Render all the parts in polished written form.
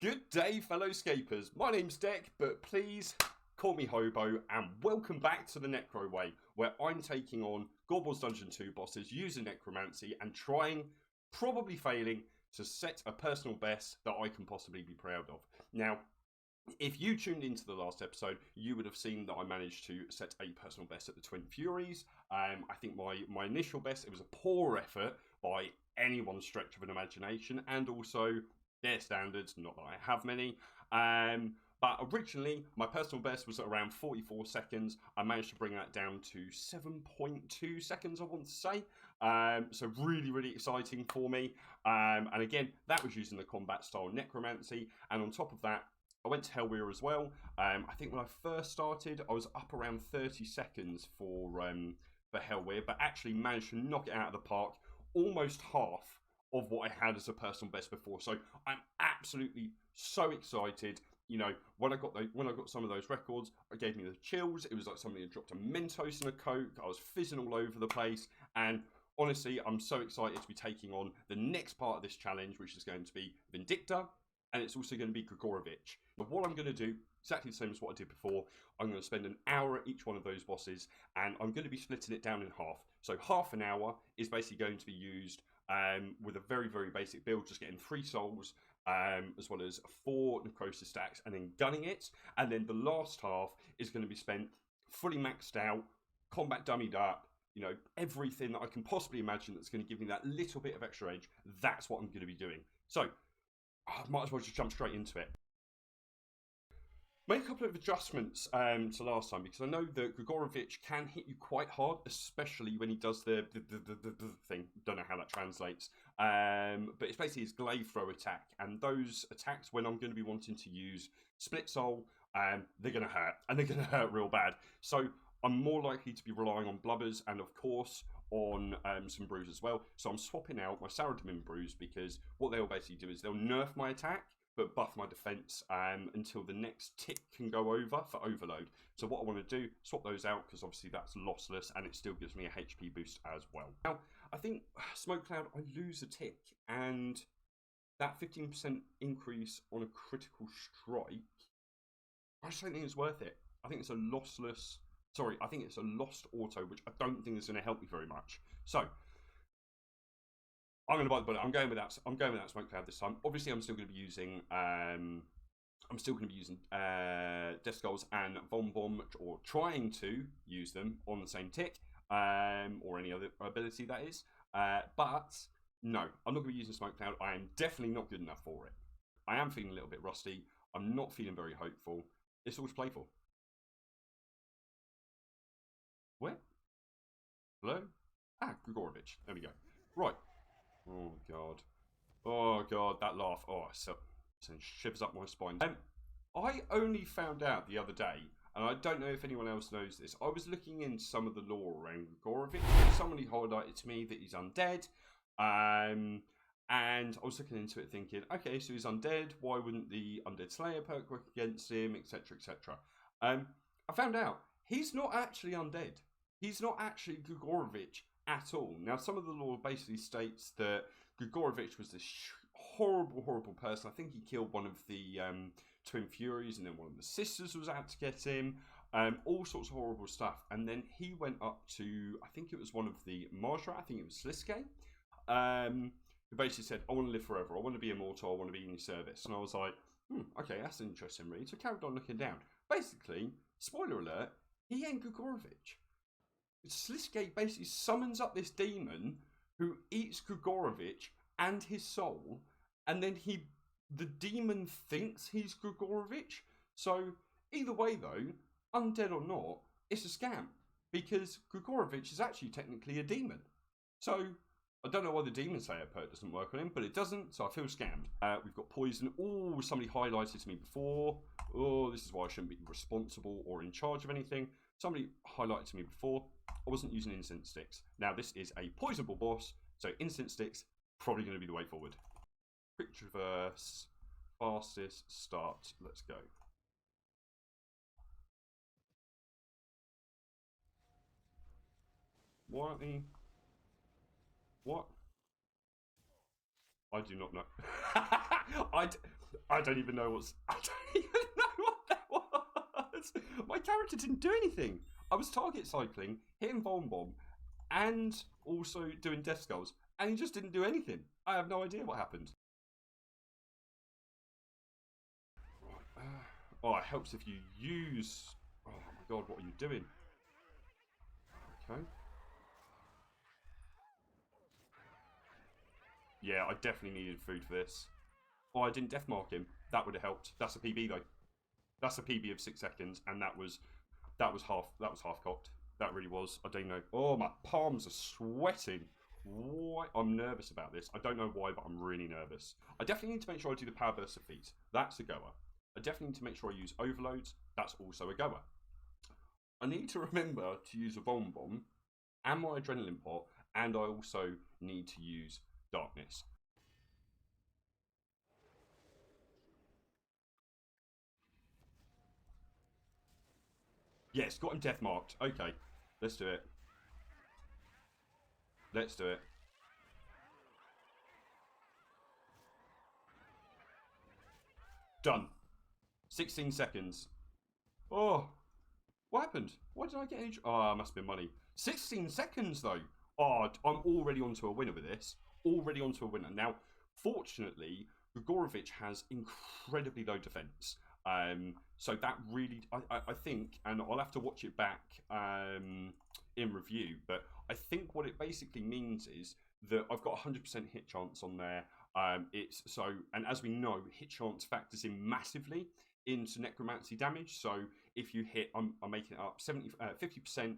Good day, fellow scapers. My name's Deck, but please call me Hobo, and welcome back to the Necro Way, where I'm taking on Gorbals Dungeon 2 bosses using Necromancy and trying, probably failing, to set a personal best that I can possibly be proud of. Now, if you tuned into the last episode, you would have seen that I managed to set a personal best at the Twin Furies. I think my initial best, it was a poor effort by anyone's stretch of an imagination, and also their standards, not that I have many. But originally, my personal best was at around 44 seconds. I managed to bring that down to 7.2 seconds, I want to say. So really, really exciting for me. And again, that was using the combat style Necromancy. And on top of that, I went to Hellweir as well. I think when I first started, I was up around 30 seconds for Hellweir, but actually managed to knock it out of the park, almost half of what I had as a personal best before. So I'm absolutely so excited. You know, when I got some of those records, it gave me the chills. It was like somebody had dropped a Mentos in a Coke. I was fizzing all over the place. And honestly, I'm so excited to be taking on the next part of this challenge, which is going to be Vindicta. And it's also going to be Grigorovich. But what I'm going to do, exactly the same as what I did before, I'm going to spend an hour at each one of those bosses, and I'm going to be splitting it down in half. So half an hour is basically going to be used with a very, very basic build, just getting 3 souls, as well as 4 necrosis stacks, and then gunning it. And then the last half is going to be spent fully maxed out, combat dummied up, you know, everything that I can possibly imagine that's going to give me that little bit of extra edge. That's what I'm going to be doing. So I might as well just jump straight into it. Made a couple of adjustments to last time, because I know that Grigorovich can hit you quite hard, especially when he does the thing. Don't know how that translates. But it's basically his glaive throw attack. And those attacks, when I'm going to be wanting to use Split Soul, they're going to hurt. And they're going to hurt real bad. So I'm more likely to be relying on Blubbers and, of course, on some brews as well. So I'm swapping out my Saradomin brews, because what they'll basically do is they'll nerf my attack, but buff my defense until the next tick can go over for overload. So what I want to do, swap those out, because obviously that's lossless and it still gives me a HP boost as well. Now, I think Smoke Cloud, I lose a tick, and that 15% increase on a critical strike, I just don't think it's worth it. I think it's a lossless, sorry, I think it's a lost auto, which I don't think is going to help me very much. So I'm going to bite the bullet. I'm going with that Smoke Cloud this time. Obviously, I'm still going to be using Death Skulls and Vom Bomb, or trying to use them on the same tick, or any other ability that is. But no, I'm not going to be using Smoke Cloud. I am definitely not good enough for it. I am feeling a little bit rusty. I'm not feeling very hopeful. It's all to play for. Where? Hello? Ah, Grigorovich. There we go. Right. Oh god, that laugh. Oh, so sends shivers up my spine. I only found out the other day, and I don't know if anyone else knows this. I was looking in some of the lore around Grigorovich. Somebody highlighted to me that he's undead, and I was looking into it thinking, okay, so he's undead. Why wouldn't the Undead Slayer perk work against him, etc., etc. I found out he's not actually undead. He's not actually Grigorovich at all. Now, some of the lore basically states that Grigorovich was this horrible, horrible person. I think he killed one of the Twin Furies, and then one of the sisters was out to get him. All sorts of horrible stuff. And then he went up to, I think it was one of the Marja, I think it was Sliske, who basically said, I want to live forever. I want to be immortal. I want to be in your service. And I was like, okay, that's an interesting read. So I carried on looking down. Basically, spoiler alert, he ain't Grigorovich. Sliske basically summons up this demon who eats Grigorovich and his soul, and then the demon thinks he's Grigorovich. So either way though, undead or not, it's a scam, because Grigorovich is actually technically a demon. So I don't know why the Demon Slayer perk doesn't work on him, but it doesn't, so I feel scammed. We've got poison. Oh, somebody highlighted to me before. Oh, this is why I shouldn't be responsible or in charge of anything. Somebody highlighted to me before. I wasn't using incense sticks. Now, this is a poisonable boss, so incense sticks probably going to be the way forward. Quick traverse, fastest start. Let's go. Why aren't he? What? I do not know. I don't even know what's... I don't even know what that was. My character didn't do anything. I was target cycling, hitting Von Bomb, and also doing Death Skulls, and he just didn't do anything. I have no idea what happened. Oh, it helps if you use... Oh my god, what are you doing? Okay. Yeah, I definitely needed food for this. Oh, I didn't death mark him. That would have helped. That's a PB though. That's a PB of 6 seconds, and that was half cocked. That really was. I don't know. Oh, my palms are sweating. Why? I'm nervous about this. I don't know why, but I'm really nervous. I definitely need to make sure I do the power burst of feet. That's a goer. I definitely need to make sure I use overloads. That's also a goer. I need to remember to use a Von Bomb and my adrenaline pot, and I also need to use darkness. Yes, got him death marked. Okay, let's do it. Let's do it. Done. 16 seconds. Oh, what happened? Why did I get any... Oh, must be money. 16 seconds, though. Oh, I'm already onto a winner with this. Already onto a winner. Now, fortunately, Gregorovic has incredibly low defense. So that really, I think, and I'll have to watch it back in review, but I think what it basically means is that I've got 100% hit chance on there. And as we know, hit chance factors in massively into necromancy damage. So if you hit, I'm making it up, 50%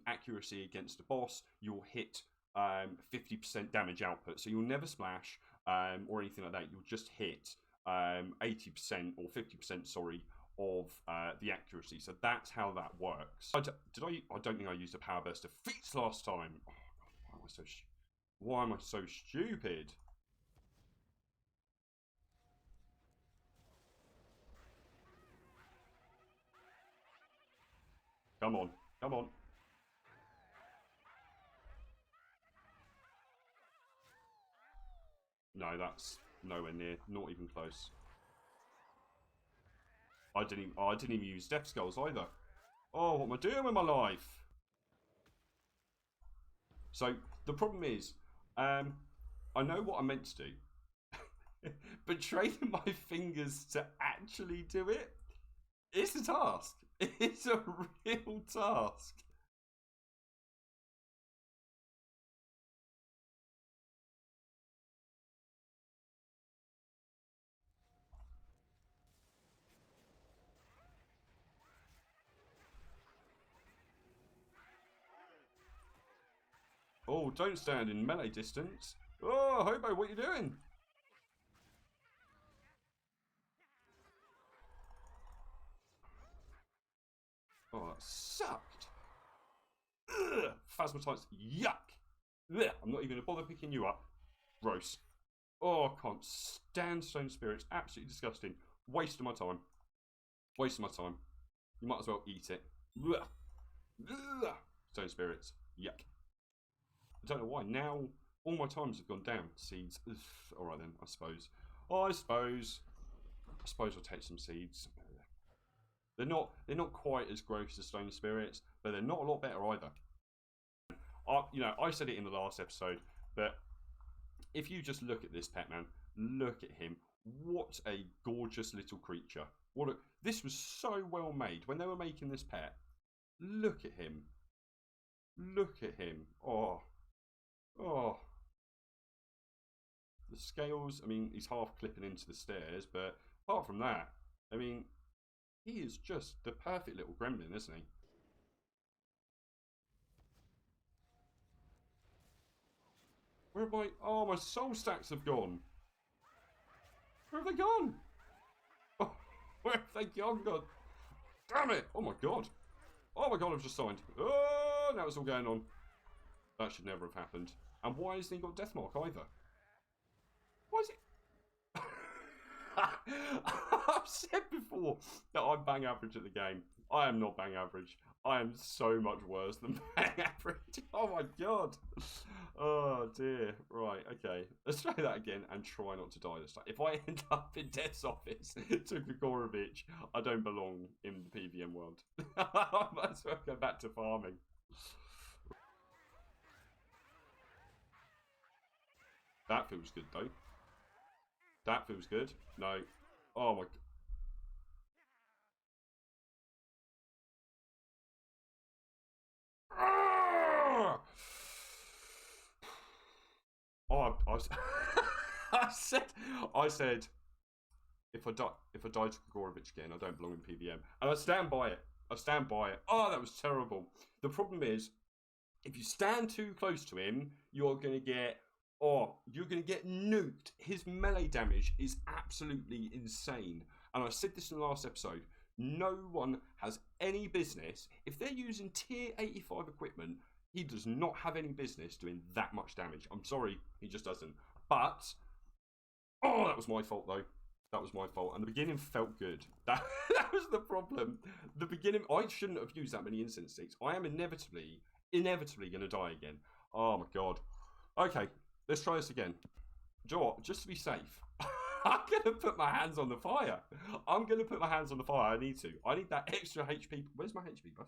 accuracy against a boss, you'll hit 50% damage output. So you'll never splash or anything like that. You'll just hit 80% or 50%, sorry, of the accuracy. So that's how that works. I don't think I used a power burst of feats last time. Oh, God, why am I so stupid? Come on, come on. No, that's nowhere near, not even close. I didn't even use Death Skulls either. Oh, what am I doing with my life? So the problem is, I know what I meant to do, but training my fingers to actually do it, it's a task. It's a real task. Oh, don't stand in melee distance. Oh, Hobo, what are you doing? Oh, that sucked. Ugh, Phasmatites, yuck. Ugh, I'm not even going to bother picking you up. Gross. Oh, I can't stand stone spirits. Absolutely disgusting. Waste of my time. Waste of my time. You might as well eat it. Ugh. Ugh. Stone spirits, yuck. I don't know why. Now, all my times have gone down. Seeds. Alright then, I suppose. Oh, I suppose I'll take some seeds. They're not quite as gross as stone spirits, but they're not a lot better either. I said it in the last episode, but if you just look at this pet man, look at him. What a gorgeous little creature. This was so well made. When they were making this pet, look at him. Look at him. Oh. Oh. The scales, I mean, he's half clipping into the stairs, but apart from that, I mean, he is just the perfect little gremlin, isn't he? Where have my soul stacks have gone? Where have they gone? Oh, where have they gone? God damn it! Oh my god! Oh my god, I've just signed. Oh, now it's all going on. That should never have happened. And why hasn't he got Deathmark either? Why is it? I've said before that I'm bang average at the game. I am not bang average. I am so much worse than bang average. Oh my god. Oh dear. Right, okay. Let's try that again and try not to die this time. If I end up in Death's office to Gregorovic, I don't belong in the PVM world. I might as well go back to farming. That feels good though. That feels good. No. Oh my god. Oh, I said, if I die to Gregorovic again, I don't belong in PVM, and I stand by it. I stand by it. Oh, that was terrible. The problem is, if you stand too close to him, you're gonna get nuked. His melee damage is absolutely insane, and I said this in the last episode. No one has any business if they're using tier 85 equipment. He does not have any business doing that much damage. I'm sorry, he just doesn't. But, oh, that was my fault though. That was my fault. And the beginning felt good. That was the problem. The beginning, I shouldn't have used that many incense sticks. I am inevitably going to die again. Oh my god. Okay, let's try this again. Do you know what? Just to be safe, I'm going to put my hands on the fire. I'm going to put my hands on the fire. I need to. I need that extra HP. Where's my HP buff?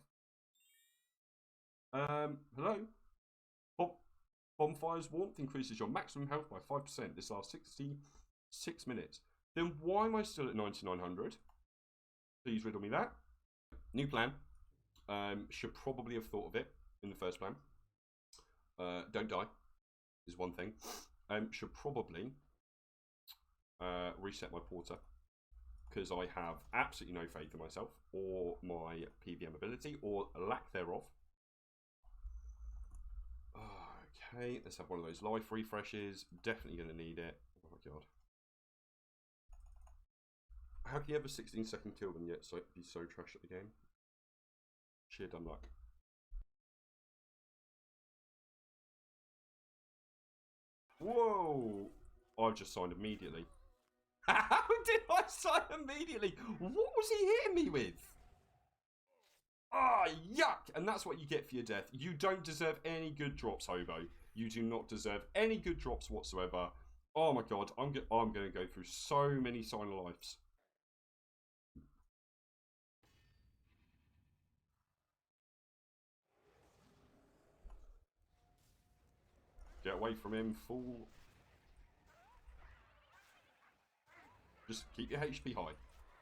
Hello? Bonfire's warmth increases your maximum health by 5%. This lasts 66 minutes. Then why am I still at 9900? Please riddle me that. New plan. Should probably have thought of it in the first plan. Don't die is one thing. Should probably reset my porter, because I have absolutely no faith in myself or my PVM ability, or lack thereof. Okay, let's have one of those life refreshes. Definitely going to need it. Oh my god. How can you have a 16-second kill and yet be so trash at the game? Sheer dumb luck. Whoa! I've just signed immediately. How did I sign immediately? What was he hitting me with? Ah, yuck! And that's what you get for your death. You don't deserve any good drops, Hobo. You do not deserve any good drops whatsoever. Oh my god, I'm going to go through so many sign of lives. Get away from him, fool. Just keep your HP high.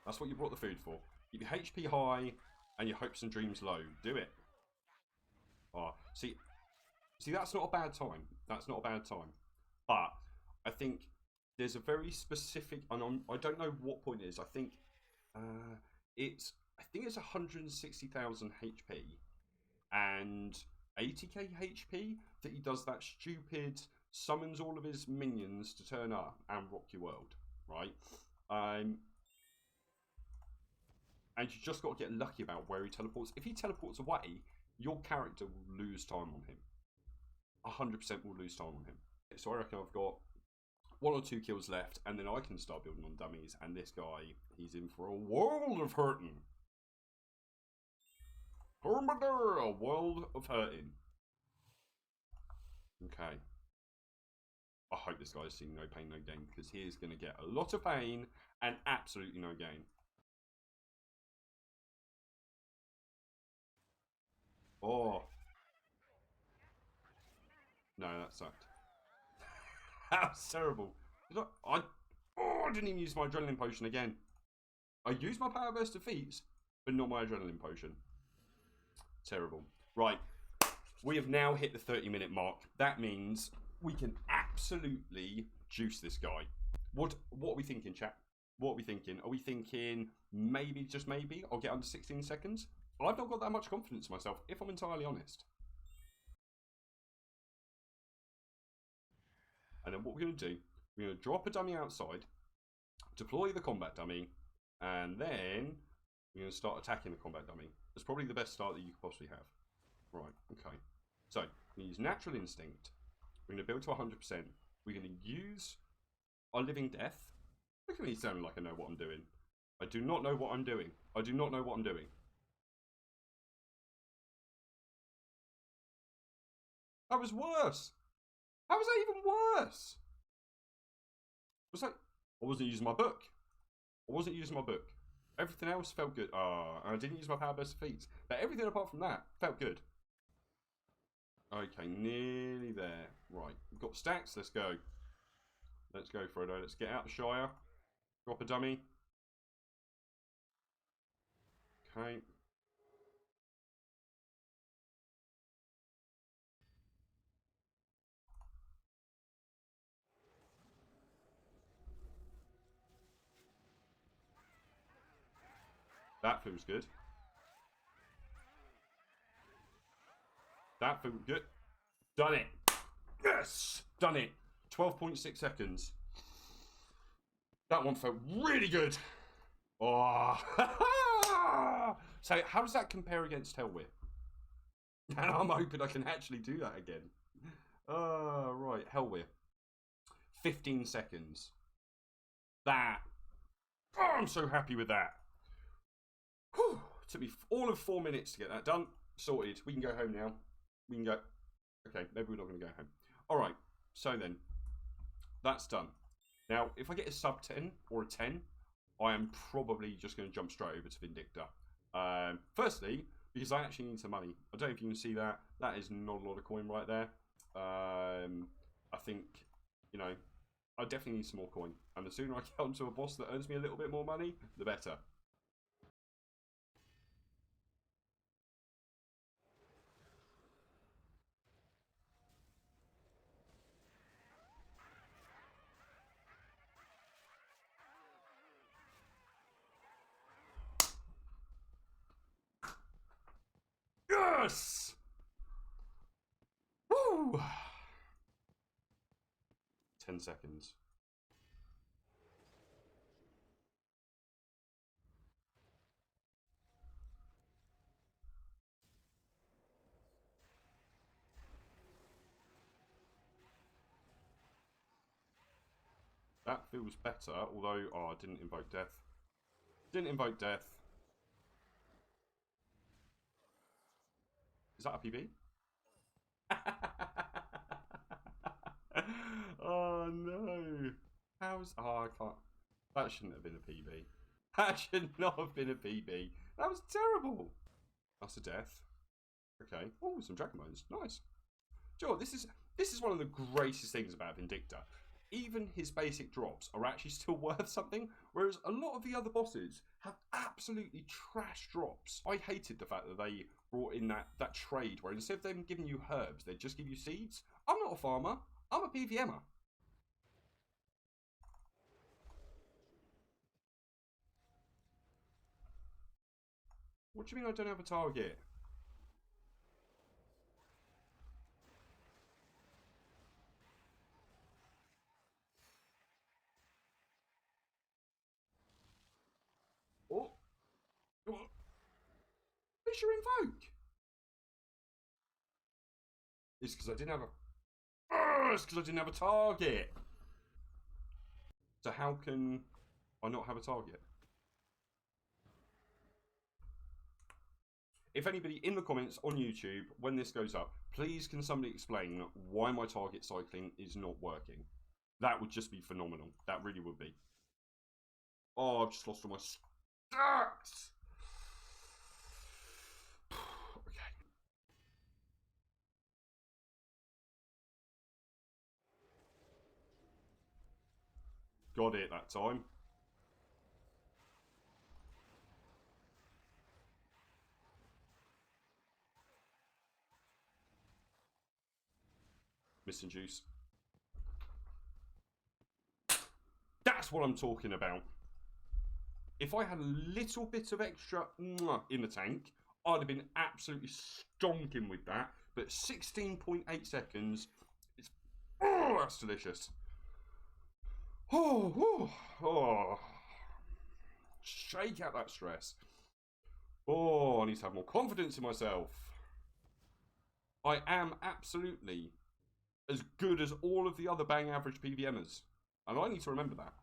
That's what you brought the food for. Keep your HP high and your hopes and dreams low. Do it. Oh, see, that's not a bad time. That's not a bad time. But I think there's a very specific, and I don't know what point it is. I think it's 160,000 HP and 80k HP that he does that stupid summons all of his minions to turn up and rock your world, right? And you just got to get lucky about where he teleports. If he teleports away, your character will lose time on him. 100% will lose time on him. So I reckon I've got 1 or 2 kills left, and then I can start building on dummies. And this guy, he's in for a world of hurting. A world of hurting. Okay. I hope this guy's seeing no pain, no gain, because he is going to get a lot of pain and absolutely no gain. Oh. No, that sucked. That was terrible. I didn't even use my adrenaline potion again. I used my power burst defeats, but not my adrenaline potion. Terrible. Right. We have now hit the 30-minute mark. That means we can absolutely juice this guy. What are we thinking, chat? What are we thinking? Are we thinking maybe, just maybe, I'll get under 16 seconds? I've not got that much confidence in myself, if I'm entirely honest. And then what we're going to do, we're going to drop a dummy outside, deploy the combat dummy, and then we're going to start attacking the combat dummy. That's probably the best start that you could possibly have. Right, okay. So, we use Natural Instinct. We're going to build to 100%. We're going to use our Living Death. Look at me sounding like I know what I'm doing. I do not know what I'm doing. I do not know what I'm doing. That was worse. How was that even worse? It was like, I wasn't using my book. I wasn't using my book. Everything else felt good. I didn't use my power burst feats. But everything apart from that felt good. Okay, nearly there. Right, we've got stacks. Let's go. Let's go, Frodo. Let's get out of Shire. Drop a dummy. Okay. That feels good. That feels good. Done it. Yes! Done it. 12.6 seconds. That one felt really good. Oh. So how does that compare against Hellweir? And I'm hoping I can actually do that again. Right, Hellweir. 15 seconds. That. Oh, I'm so happy with that. Whew. Took me all of 4 minutes to get that done. Sorted. We can go home now. We can go. Okay, maybe we're not going to go home. Alright, so then. That's done. Now, if I get a sub 10 or a 10, I am probably just going to jump straight over to Vindicta. Firstly, because I actually need some money. I don't know if you can see that. That is not a lot of coin right there. I think, you know, I definitely need some more coin. And the sooner I get onto a boss that earns me a little bit more money, the better. Yes! Woo! 10 seconds. That feels better, although, I didn't invoke death. Didn't invoke death. Is that a PB? Oh no. How's... Oh, I can't... That shouldn't have been a PB. That should not have been a PB. That was terrible. That's a death. Okay. Oh, some Dragon Bones. Nice. Joe, this is one of the greatest things about Vindicta. Even his basic drops are actually still worth something, whereas a lot of the other bosses have absolutely trash drops. I hated the fact that they brought in that trade where instead of them giving you herbs, they just give you seeds. I'm not a farmer. I'm a PVMer. What do you mean I don't have a target? Oh, where's your invoke? It's because I didn't have a... It's because I didn't have a target. So how can I not have a target? If anybody in the comments on YouTube, when this goes up, please can somebody explain why my target cycling is not working? That would just be phenomenal. That really would be. Oh, I've just lost all my stacks. Okay. Got it that time. Missing juice. That's what I'm talking about. If I had a little bit of extra in the tank, I'd have been absolutely stonking with that. But 16.8 seconds, that's delicious. Oh. Shake out that stress. Oh, I need to have more confidence in myself. I am absolutely as good as all of the other bang average PVMers. And I need to remember that.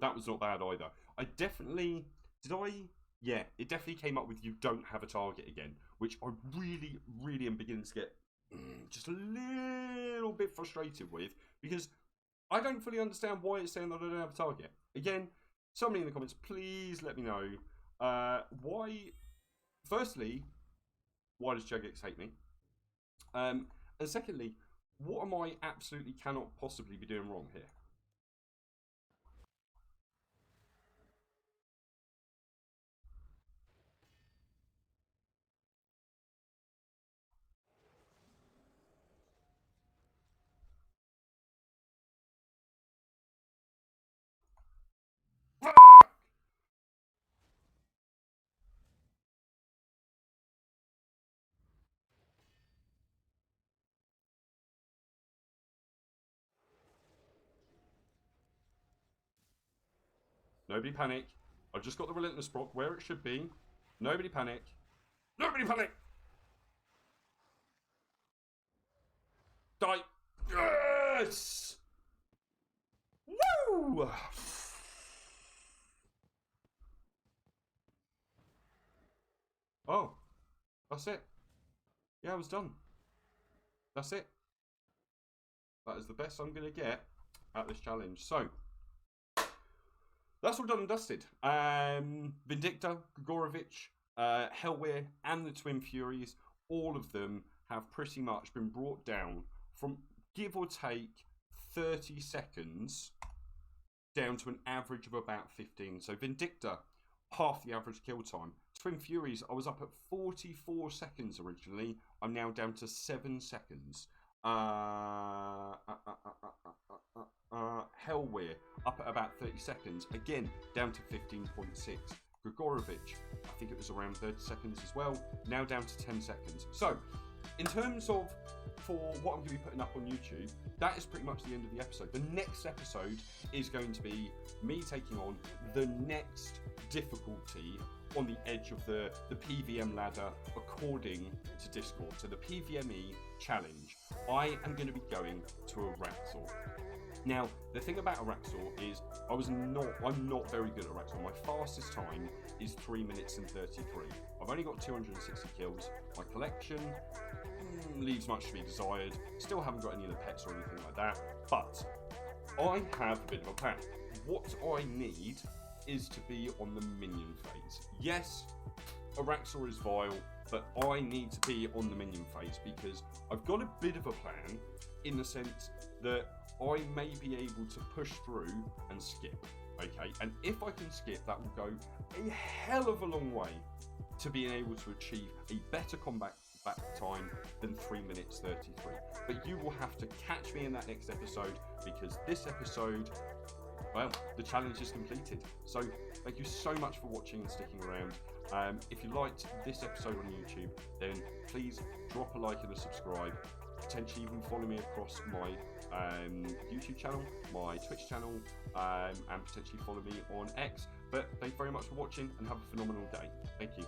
That was not bad either. I definitely... Did I... Yeah, it definitely came up with you don't have a target again, which I really, really am beginning to get just a little bit frustrated with, because I don't fully understand why it's saying that I don't have a target. Again, somebody in the comments, please let me know why... Firstly, why does Jagex hate me? And secondly, what am I absolutely cannot possibly be doing wrong here? Nobody panic. I've just got the Relentless proc where it should be. Nobody panic. Nobody panic! Die! Yes! Woo! Oh, that's it. Yeah, I was done. That's it. That is the best I'm going to get at this challenge. So, that's all done and dusted. Vindicta, Grigorovich, Hellweir, and the Twin Furies, all of them have pretty much been brought down from give or take 30 seconds down to an average of about 15. So Vindicta, half the average kill time. Twin Furies, I was up at 44 seconds originally. I'm now down to 7 seconds. Hellweir, up at about 30 seconds. Again, down to 15.6. Grigorovich, I think it was around 30 seconds as well. Now down to 10 seconds. So, in terms of for what I'm going to be putting up on YouTube, that is pretty much the end of the episode. The next episode is going to be me taking on the next difficulty on the edge of the PVM ladder according to Discord. So the PVME challenge, I am going to be going to a Raxor. Now, the thing about a Raxor is I'm not very good at Raxor. My fastest time is 3 minutes and 33. I've only got 260 kills. My collection leaves much to be desired. Still haven't got any of the pets or anything like that. But I have a bit of a plan. What I need is to be on the minion phase. Yes, a Raxor is vile, but I need to be on the minion phase because I've got a bit of a plan in the sense that I may be able to push through and skip, okay? And if I can skip, that will go a hell of a long way to being able to achieve a better combat back time than 3 minutes 33. But you will have to catch me in that next episode because this episode, well, the challenge is completed. So thank you so much for watching and sticking around. If you liked this episode on YouTube, then please drop a like and a subscribe. Potentially even follow me across my YouTube channel, my Twitch channel, and potentially follow me on X. But thank you very much for watching and have a phenomenal day. Thank you.